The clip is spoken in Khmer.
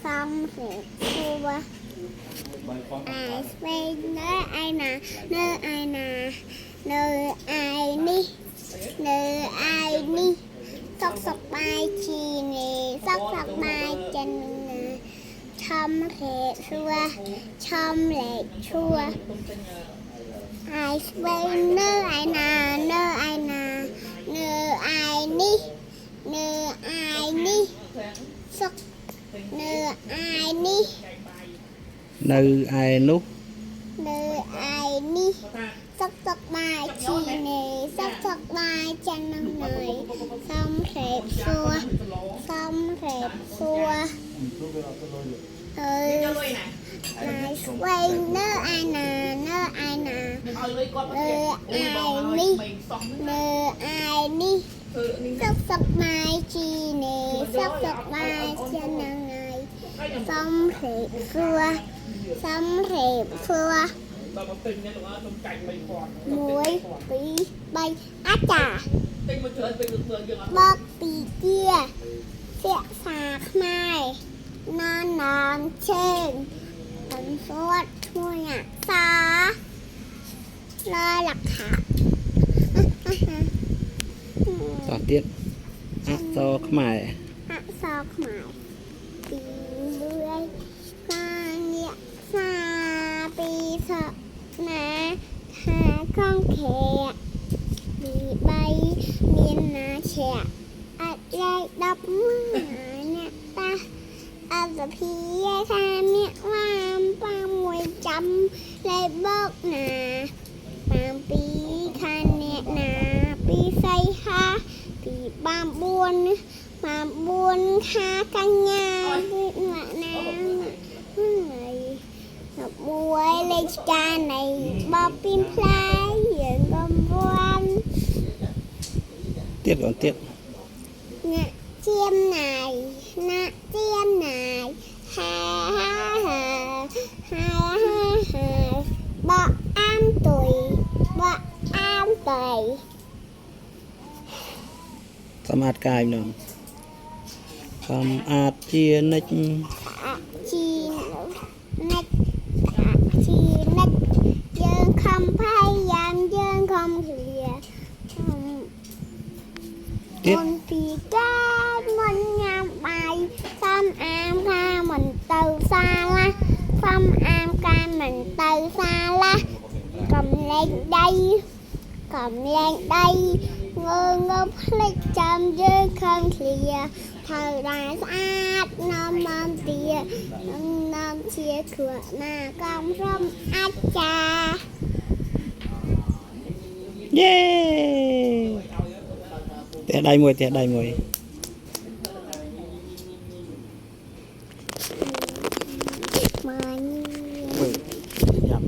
xong sẽ xua ai bên nơi ai nà nơi ai nà nơi ai ni nơi ai ni sóc sóc bài chi nè sóc sóc bài chân nè chăm lệ chua ai bên nơi ai nà nơi ai nà nơi ai ni sóc nơi ai ni nơi ai nút nơi ai ni sóc sóc bài chi nè sóc sóc bài chân nâng này xong rệp xua ai quay nơi ai nà nơi ai nà nơi ai ni sóc sóc bài chi nè sóc sóc bài chân nâng này xong rệp xua muối tí bay á chà bóc tí kia sẽ sạc mai non trên tấn suốt mua nhạc xá lo lạc hạ ต่อទៀតអក្សរខ្មែរ អក្សរខ្មែរពីលឿយសាញាក់សាពីសណាខាកងខែពី3មានណាឆែអាចលេខ10អ្នកតាអសភាថាអ្នកវាម6ចាំលេខបោកណា7ខាអ្នកណាពីសៃហាពី4ខាកញ្ញាពីអ្នកណាហើយមួយលេខការនៃបបពីផ្លែយើងកំវាន់ ទៀតទៀត អ្នកជាមណាយអ្នកជាមណាយហាបកអាមទុយបកអាមតៃ សម្អាតកាយម្ដងសម្អាតជានិច្ច ជីនិចយើងខំផាយាមយើងខំឃ្លា ទៀត មុនពីកើតមុនញ៉ាំបាយសំអាមថាមិនទៅសាលាសំអាមកានមិនទៅសាលាកំលែងដៃងើផ្លេចចាំយើងខំឃ្លាធ្វើដែរស្អាតនាំមកទានាំជាគ្រួណាកំរំអាចចា យេតែដៃមួយតែដៃមួយ មកញ